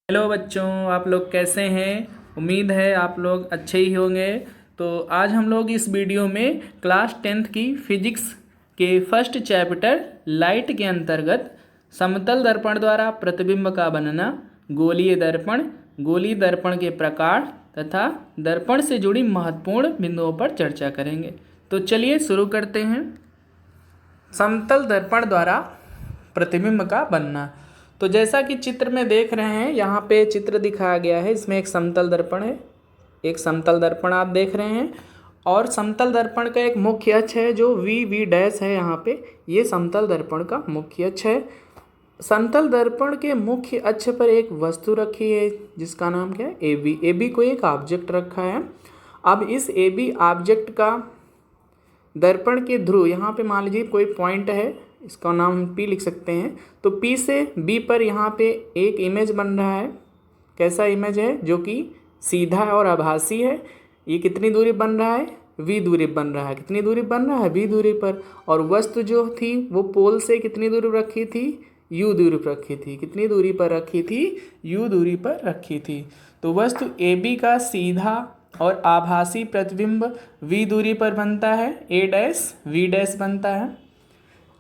Hello बच्चों, आप लोग कैसे हैं। उम्मीद है आप लोग अच्छे ही होंगे। तो आज हम लोग इस वीडियो में क्लास 10th की फिजिक्स के फर्स्ट चैप्टर लाइट के अंतर्गत समतल दर्पण द्वारा प्रतिबिंब का बनना, गोलीय दर्पण के प्रकार तथा दर्पण से जुड़ी महत्वपूर्ण बिंदुओं पर चर्चा करेंगे। तो चलिए शुरू करते हैं। समतल दर्पण द्वारा प्रतिबिंब का बनना। तो जैसा कि चित्र में देख रहे हैं, यहाँ पे चित्र दिखाया गया है। इसमें एक समतल दर्पण है, एक समतल दर्पण आप देख रहे हैं। और समतल दर्पण का एक मुख्य अक्ष है जो वी डैश है। यहाँ पे ये समतल दर्पण का मुख्य अक्ष है। समतल दर्पण के मुख्य अक्ष पर एक वस्तु रखी है जिसका नाम क्या है, ए बी को एक ऑब्जेक्ट रखा है। अब इस ए बी ऑब्जेक्ट का दर्पण के ध्रुव, यहाँ पे मान लीजिए कोई पॉइंट है, इसका नाम हम पी लिख सकते हैं। तो पी से बी पर यहाँ पे एक इमेज बन रहा है। कैसा इमेज है? जो कि सीधा और आभासी है। ये कितनी दूरी बन रहा है? वी दूरी बन रहा है। कितनी दूरी बन रहा है? वी दूरी पर। और वस्तु जो थी वो पोल से कितनी दूरी पर रखी थी? यू दूरी पर रखी थी। कितनी दूरी पर रखी थी? यू दूरी पर रखी थी। तो वस्तु ए बी का सीधा और आभासी प्रतिबिंब वी दूरी पर बनता है, ए डैश वी डैश बनता है।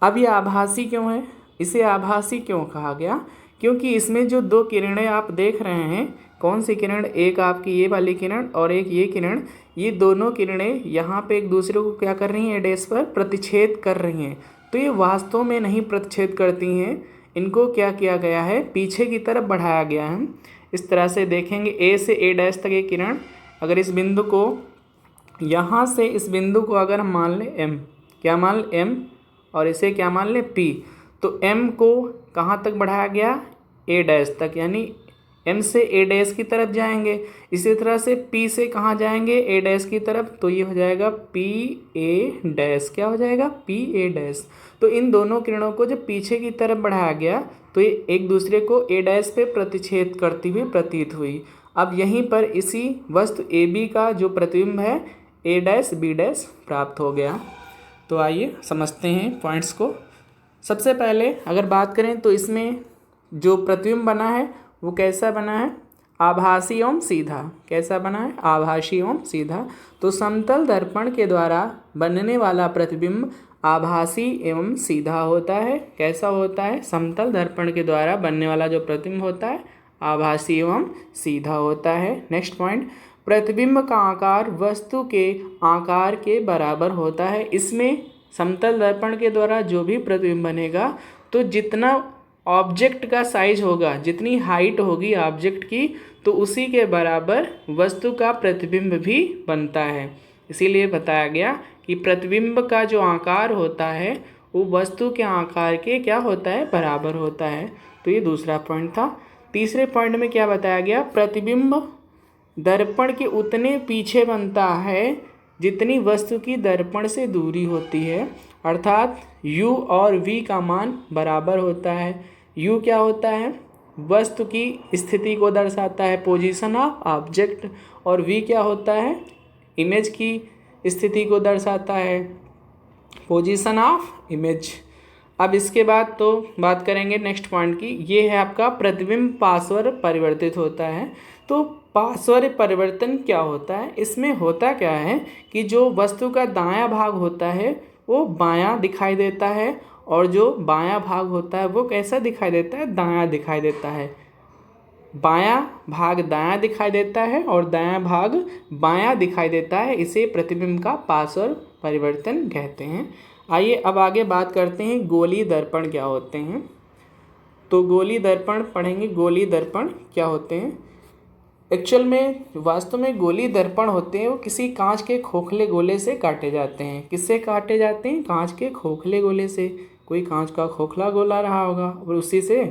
अब ये आभासी क्यों है? इसे आभासी क्यों कहा गया? क्योंकि इसमें जो दो किरणें आप देख रहे हैं, कौन सी किरण? एक आपकी ये वाली किरण और एक ये किरण। ये दोनों किरणें यहाँ पे एक दूसरे को क्या कर रही हैं? ए डैश पर प्रतिच्छेद कर रही हैं। तो ये वास्तव में नहीं प्रतिच्छेद करती हैं। इनको क्या किया गया है? पीछे की तरफ बढ़ाया गया है। इस तरह से देखेंगे, ए से ए डैश तक ये किरण, अगर इस बिंदु को, यहाँ से इस बिंदु को अगर हम मान लें एम, क्या मान लें एम, और इसे क्या मान लें पी, तो एम को कहाँ तक बढ़ाया गया? ए डैश तक, यानी एम से ए डैश की तरफ जाएंगे। इसी तरह से पी से कहाँ जाएंगे? ए डैश की तरफ। तो ये हो जाएगा पी ए डैश। क्या हो जाएगा? P A dash. तो इन दोनों किरणों को जब पीछे की तरफ बढ़ाया गया तो ये एक दूसरे को ए डैश पे प्रतिच्छेद करती हुई प्रतीत हुई। अब यहीं पर इसी वस्तु ए बी का जो प्रतिबिंब है, ए डैश बी डैश प्राप्त हो गया। तो आइए समझते हैं पॉइंट्स को। सबसे पहले अगर बात करें तो इसमें जो प्रतिबिंब बना है वो कैसा बना है? आभासी एवं सीधा। कैसा बना है? आभासी एवं सीधा। तो समतल दर्पण के द्वारा बनने वाला प्रतिबिंब आभासी एवं सीधा होता है। कैसा होता है? समतल दर्पण के द्वारा बनने वाला जो प्रतिबिंब होता है आभासी एवं सीधा होता है। नेक्स्ट पॉइंट, प्रतिबिंब का आकार वस्तु के आकार के बराबर होता है। इसमें समतल दर्पण के द्वारा जो भी प्रतिबिंब बनेगा, तो जितना ऑब्जेक्ट का साइज होगा, जितनी हाइट होगी ऑब्जेक्ट की, तो उसी के बराबर वस्तु का प्रतिबिंब भी बनता है। इसीलिए बताया गया कि प्रतिबिंब का जो आकार होता है वो वस्तु के आकार के क्या होता है? बराबर होता है। तो ये दूसरा पॉइंट था। तीसरे पॉइंट में क्या बताया गया? प्रतिबिंब दर्पण के उतने पीछे बनता है जितनी वस्तु की दर्पण से दूरी होती है, अर्थात u और v का मान बराबर होता है। u क्या होता है? वस्तु की स्थिति को दर्शाता है, पोजीशन ऑफ ऑब्जेक्ट, और v क्या होता है? इमेज की स्थिति को दर्शाता है, पोजीशन ऑफ इमेज। अब इसके बाद तो बात करेंगे नेक्स्ट पॉइंट की। ये है आपका प्रतिबिंब पार्श्व परिवर्तित होता है। तो पार्श्व परिवर्तन क्या होता है? इसमें होता क्या है कि जो वस्तु का दायां भाग होता है वो बायां दिखाई देता है, और जो बायां भाग होता है वो कैसा दिखाई देता है? दायां दिखाई देता है। बायां भाग दायां दिखाई देता है और दायां भाग बायां दिखाई देता है। इसे प्रतिबिंब का पार्श्व परिवर्तन कहते हैं। आइए अब आगे बात करते हैं गोलीय दर्पण क्या होते हैं। तो गोलीय दर्पण पढ़ेंगे। गोलीय दर्पण क्या होते हैं? एक्चुअल में वास्तव में गोलीय दर्पण होते हैं वो किसी कांच के खोखले गोले से काटे जाते हैं। किससे काटे जाते हैं? कांच के खोखले गोले से। कोई कांच का खोखला गोला रहा होगा और उसी से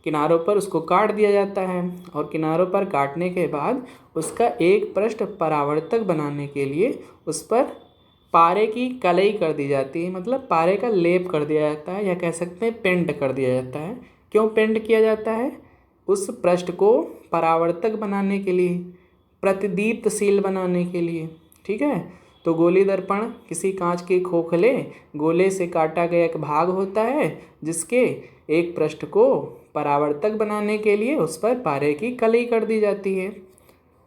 किनारों पर उसको काट दिया जाता है, और किनारों पर काटने के बाद उसका एक पृष्ठ परावर्तक बनाने के लिए उस पर पारे की कलई कर दी जाती है, मतलब पारे का लेप कर दिया जाता है, या कह सकते हैं पेंट कर दिया जाता है। क्यों पेंट किया जाता है? उस पृष्ठ को परावर्तक बनाने के लिए, प्रतिदीप्तशील बनाने के लिए। ठीक है। तो गोलीय दर्पण किसी कांच के खोखले गोले से काटा गया एक भाग होता है जिसके एक पृष्ठ को परावर्तक बनाने के लिए उस पर पारे की कली कर दी जाती है।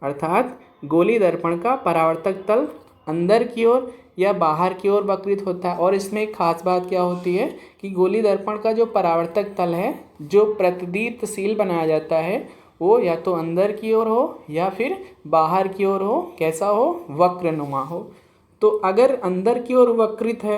अर्थात गोली दर्पण का परावर्तक तल अंदर की ओर या बाहर की ओर वक्रित होता है। और इसमें एक खास बात क्या होती है कि गोली दर्पण का जो परावर्तक तल है जो प्रतिदीप्तशील बनाया जाता है वो या तो अंदर की ओर हो या फिर बाहर की ओर हो। कैसा हो? वक्रनुमा हो। तो अगर अंदर की ओर वक्रित है,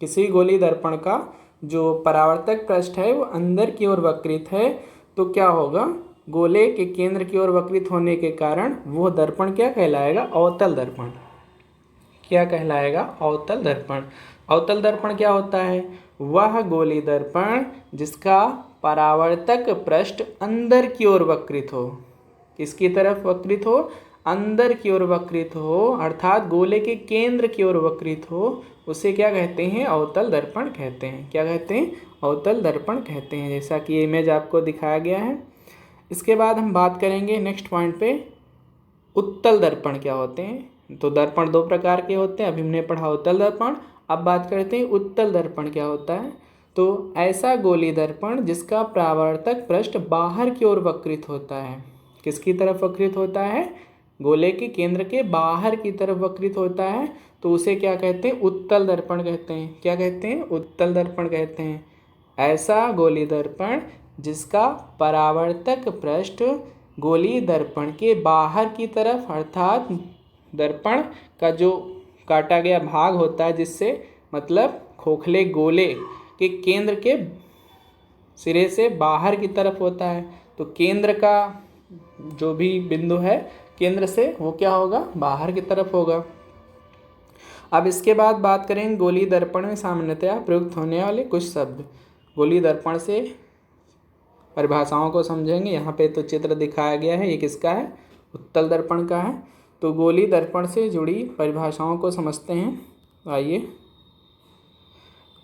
किसी गोली दर्पण का जो परावर्तक पृष्ठ है वो अंदर की ओर वक्रित है, तो क्या होगा? गोले के केंद्र की ओर वक्रित होने के कारण वो दर्पण क्या कहलाएगा? अवतल दर्पण। क्या कहलाएगा? अवतल दर्पण। अवतल दर्पण क्या होता है? वह गोली दर्पण जिसका परावर्तक पृष्ठ अंदर की ओर वक्रित हो। किसकी तरफ वक्रित हो? अंदर की ओर वक्रित हो, अर्थात गोले के केंद्र की ओर वक्रित हो, उसे क्या कहते हैं? अवतल दर्पण कहते हैं। क्या कहते हैं? अवतल दर्पण कहते हैं, जैसा कि ये इमेज आपको दिखाया गया है। इसके बाद हम बात करेंगे नेक्स्ट पॉइंट पे, उत्तल दर्पण क्या होते हैं। तो दर्पण दो प्रकार के होते हैं, अभी हमने पढ़ा उत्तल दर्पण। अब बात करते हैं उत्तल दर्पण क्या होता है। तो ऐसा गोली दर्पण जिसका परावर्तक पृष्ठ बाहर की ओर वक्रित होता है। किसकी तरफ वक्रित होता है? गोले के केंद्र के बाहर की तरफ वक्रित होता है, तो उसे क्या कहते हैं? उत्तल दर्पण कहते हैं। क्या कहते हैं? उत्तल दर्पण कहते हैं। ऐसा गोली दर्पण जिसका परावर्तक पृष्ठ गोली दर्पण के बाहर की तरफ, अर्थात दर्पण का जो काटा गया भाग होता है, जिससे मतलब खोखले गोले के केंद्र के सिरे से बाहर की तरफ होता है। तो केंद्र का जो भी बिंदु है केंद्र से वो क्या होगा? बाहर की तरफ होगा। अब इसके बाद बात करेंगे गोली दर्पण में सामान्यतया प्रयुक्त होने वाले कुछ शब्द। गोली दर्पण से परिभाषाओं को समझेंगे। यहाँ पे तो चित्र दिखाया गया है, ये किसका है? उत्तल दर्पण का है। तो गोली दर्पण से जुड़ी परिभाषाओं को समझते हैं। आइए,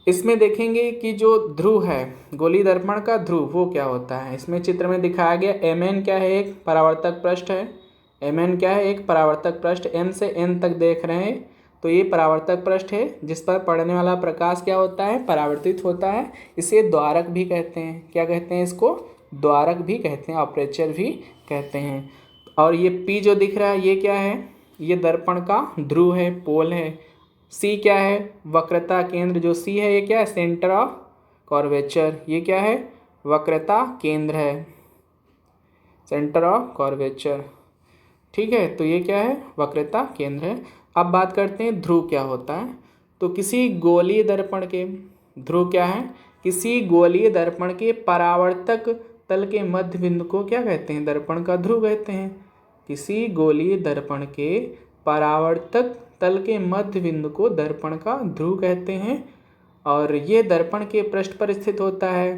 इसमें देखेंगे कि जो ध्रुव है गोली दर्पण का, ध्रुव वो क्या होता है। इसमें चित्र में दिखाया गया mn क्या है? एक परावर्तक पृष्ठ है। mn क्या है? एक परावर्तक पृष्ठ। m से n तक देख रहे हैं, तो ये परावर्तक पृष्ठ है जिस पर पड़ने वाला प्रकाश क्या होता है? परावर्तित होता है। इसे द्वारक भी कहते हैं। क्या कहते हैं इसको? द्वारक भी कहते हैं, अपर्चर भी कहते हैं। और ये P जो दिख रहा है ये क्या है? ये दर्पण का ध्रुव है, पोल है। C क्या है? वक्रता केंद्र। जो C है ये क्या है? Centre of curvature. ये क्या है? वक्रता केंद्र है, सेंटर ऑफ कर्वेचर। ठीक है, तो ये क्या है? वक्रता केंद्र है। अब बात करते हैं ध्रुव क्या होता है। तो किसी गोलीय दर्पण के ध्रुव क्या है? किसी गोलीय दर्पण के परावर्तक तल के मध्य बिंदु को क्या कहते हैं? दर्पण का ध्रुव कहते हैं। किसी गोलीय दर्पण के परावर्तक तल के मध्य बिंदु को दर्पण का ध्रुव कहते हैं। और ये दर्पण के पृष्ठ पर स्थित होता है।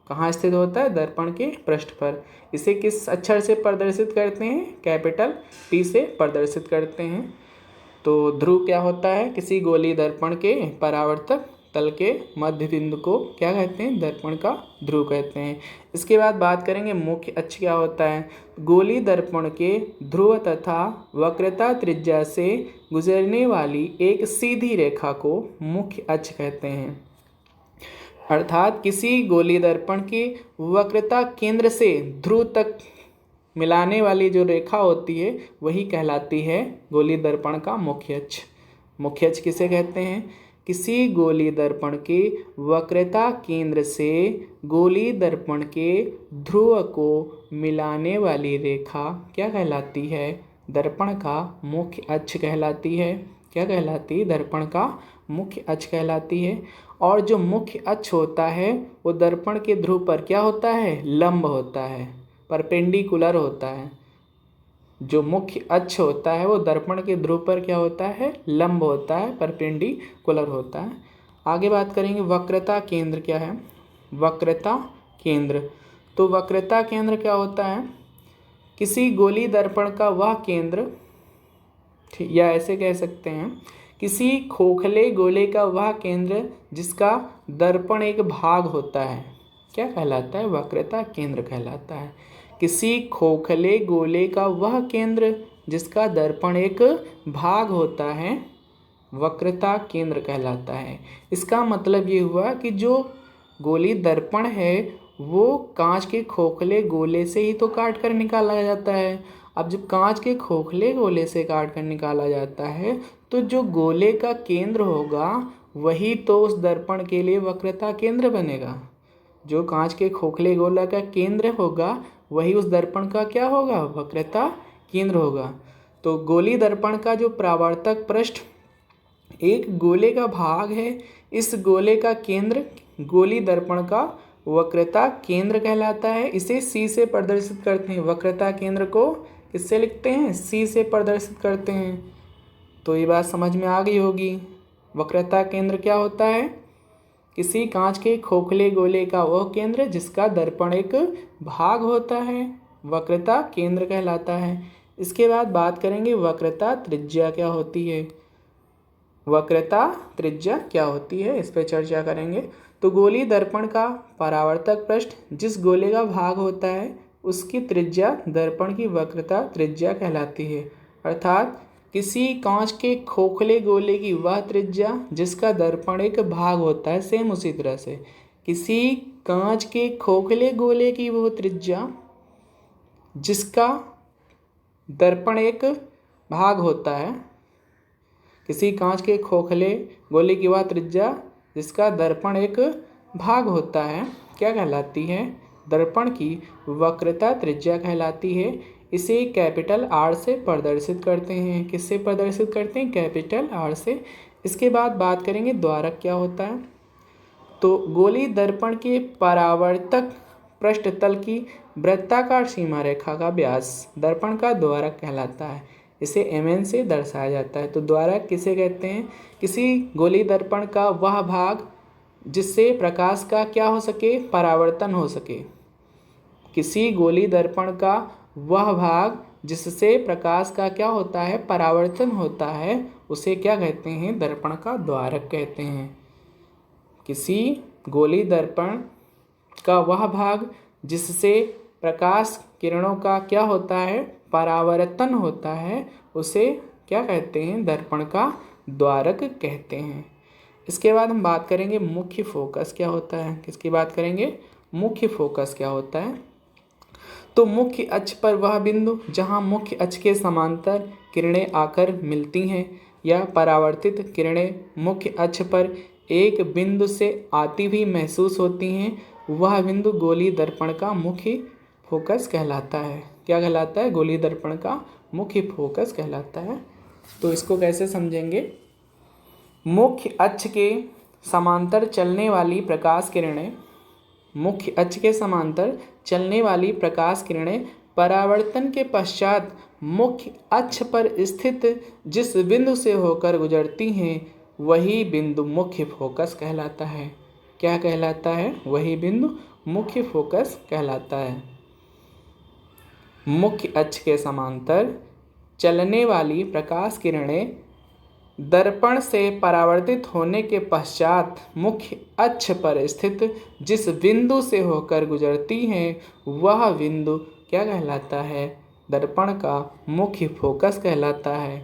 कहाँ स्थित होता है? दर्पण के पृष्ठ पर। इसे किस अक्षर से प्रदर्शित करते हैं? कैपिटल P से प्रदर्शित करते हैं। तो ध्रुव क्या होता है? किसी गोलीय दर्पण के परावर्तक तल के मध्य बिंदु को क्या कहते हैं? दर्पण का ध्रुव कहते हैं। इसके बाद बात करेंगे मुख्य अक्ष क्या होता है। गोली दर्पण के ध्रुव तथा वक्रता त्रिज्या से गुजरने वाली एक सीधी रेखा को मुख्य अक्ष कहते हैं। अर्थात किसी गोली दर्पण की वक्रता केंद्र से ध्रुव तक मिलाने वाली जो रेखा होती है वही कहलाती है गोली दर्पण का मुख्य अक्ष। मुख्य अक्ष किसे कहते हैं? किसी गोली दर्पण के वक्रता केंद्र से गोली दर्पण के ध्रुव को मिलाने वाली रेखा क्या कहलाती है? दर्पण का मुख्य अक्ष कहलाती है। क्या कहलाती है? दर्पण का मुख्य अक्ष कहलाती है। और जो मुख्य अक्ष होता है वो दर्पण के ध्रुव पर क्या होता है? लंब होता है, परपेंडिकुलर होता है। जो मुख्य अक्ष होता है वो दर्पण के ध्रुव पर क्या होता है? लंब होता है, परपेंडिकुलर होता है। आगे बात करेंगे वक्रता केंद्र क्या है। वक्रता केंद्र, तो वक्रता केंद्र क्या होता है? किसी गोली दर्पण का वह केंद्र, या ऐसे कह सकते हैं किसी खोखले गोले का वह केंद्र जिसका दर्पण एक भाग होता है, क्या कहलाता है? वक्रता केंद्र कहलाता है। किसी खोखले गोले का वह केंद्र जिसका दर्पण एक भाग होता है वक्रता केंद्र कहलाता है। इसका मतलब ये हुआ कि जो गोली दर्पण है वो कांच के खोखले गोले से ही तो काट कर निकाला जाता है। अब जब कांच के खोखले गोले से काट कर निकाला जाता है तो जो गोले का केंद्र होगा वही तो उस दर्पण के लिए वक्रता केंद्र बनेगा। जो कांच के खोखले गोला का केंद्र होगा वही उस दर्पण का क्या होगा, वक्रता केंद्र होगा। तो गोली दर्पण का जो परावर्तक पृष्ठ एक गोले का भाग है, इस गोले का केंद्र गोली दर्पण का वक्रता केंद्र कहलाता है। इसे सी से प्रदर्शित करते हैं। वक्रता केंद्र को किससे लिखते हैं, सी से प्रदर्शित करते हैं। तो ये बात समझ में आ गई होगी। वक्रता केंद्र क्या होता है, किसी कांच के खोखले गोले का वह केंद्र जिसका दर्पण एक भाग होता है, वक्रता केंद्र कहलाता है। इसके बाद बात करेंगे वक्रता त्रिज्या क्या होती है। वक्रता त्रिज्या क्या होती है, इस पर चर्चा करेंगे। तो गोली दर्पण का परावर्तक पृष्ठ जिस गोले का भाग होता है उसकी त्रिज्या दर्पण की वक्रता त्रिज्या कहलाती है। अर्थात किसी कांच के खोखले गोले की वह त्रिज्या जिसका दर्पण एक भाग होता है, सेम उसी तरह से किसी कांच के खोखले गोले की वो त्रिज्या जिसका दर्पण एक भाग होता है, किसी कांच के खोखले गोले की वह त्रिज्या जिसका दर्पण एक भाग होता है क्या कहलाती है, दर्पण की वक्रता त्रिज्या कहलाती है। इसे कैपिटल आर से प्रदर्शित करते हैं। किससे प्रदर्शित करते हैं, कैपिटल आर से। इसके बाद बात करेंगे द्वारक क्या होता है। तो गोली दर्पण के परावर्तक पृष्ठतल की वृत्ताकार सीमा रेखा का व्यास दर्पण का द्वारक कहलाता है। इसे mn से दर्शाया जाता है। तो द्वारक किसे कहते हैं, किसी गोली दर्पण का वह भाग जिससे प्रकाश का क्या हो सके, परावर्तन हो सके। किसी गोली दर्पण का वह भाग जिससे प्रकाश का क्या होता है, परावर्तन होता है, उसे क्या कहते हैं, दर्पण का द्वारक कहते हैं। किसी गोली दर्पण का वह भाग जिससे प्रकाश किरणों का क्या होता है, परावर्तन होता है, उसे क्या कहते हैं, दर्पण का द्वारक कहते हैं। इसके बाद हम बात करेंगे मुख्य फोकस क्या होता है। किसकी बात करेंगे, मुख्य फोकस क्या होता है। तो मुख्य अक्ष पर वह बिंदु जहां मुख्य अक्ष के समांतर किरणें आकर मिलती हैं या परावर्तित किरणें मुख्य अक्ष पर एक बिंदु से आती हुई महसूस होती हैं, वह बिंदु गोली दर्पण का मुख्य फोकस कहलाता है। क्या कहलाता है, गोली दर्पण का मुख्य फोकस कहलाता है। तो इसको कैसे समझेंगे, मुख्य अक्ष के समांतर चलने वाली प्रकाश किरणें, मुख्य अक्ष के समांतर चलने वाली प्रकाश किरणें परावर्तन के पश्चात मुख्य अक्ष पर स्थित जिस बिंदु से होकर गुजरती हैं वही बिंदु मुख्य फोकस कहलाता है। क्या कहलाता है, वही बिंदु मुख्य फोकस कहलाता है। मुख्य अक्ष के समांतर चलने वाली प्रकाश किरणें दर्पण से परावर्तित होने के पश्चात मुख्य अक्ष पर स्थित जिस बिंदु से होकर गुजरती हैं वह बिंदु क्या कहलाता है, दर्पण का मुख्य फोकस कहलाता है।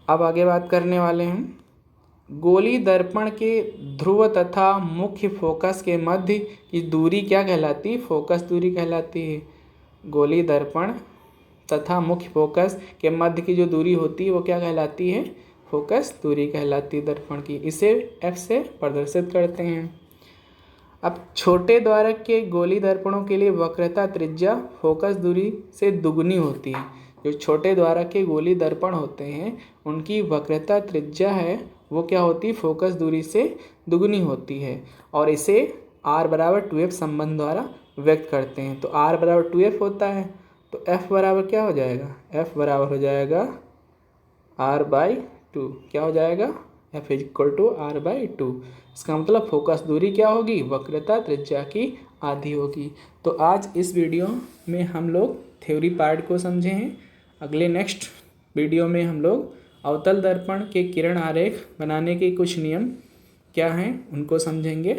अब आगे बात करने वाले हैं गोली दर्पण के ध्रुव तथा मुख्य फोकस के मध्य की दूरी क्या कहलाती है, फोकस दूरी कहलाती है। गोली दर्पण तथा मुख्य फोकस के मध्य की जो दूरी होती है वो क्या कहलाती है, फोकस दूरी कहलाती है दर्पण की। इसे F से प्रदर्शित करते हैं। अब छोटे द्वारक के गोली दर्पणों के लिए वक्रता त्रिज्या फोकस दूरी से दुगुनी होती है। जो छोटे द्वारक के गोली दर्पण होते हैं उनकी वक्रता त्रिज्या है वो क्या होती है, फोकस दूरी से दुगुनी होती है और इसे r बराबर 2f संबंध द्वारा व्यक्त करते हैं। तो r बराबर 2f होता है तो f बराबर क्या हो जाएगा, f बराबर हो जाएगा r/2। क्या हो जाएगा, f = r/2। इसका मतलब फोकस दूरी क्या होगी, वक्रता त्रिज्या की आधी होगी। तो आज इस वीडियो में हम लोग थ्योरी पार्ट को समझे हैं। अगले नेक्स्ट वीडियो में हम लोग अवतल दर्पण के किरण आरेख बनाने के कुछ नियम क्या हैं उनको समझेंगे।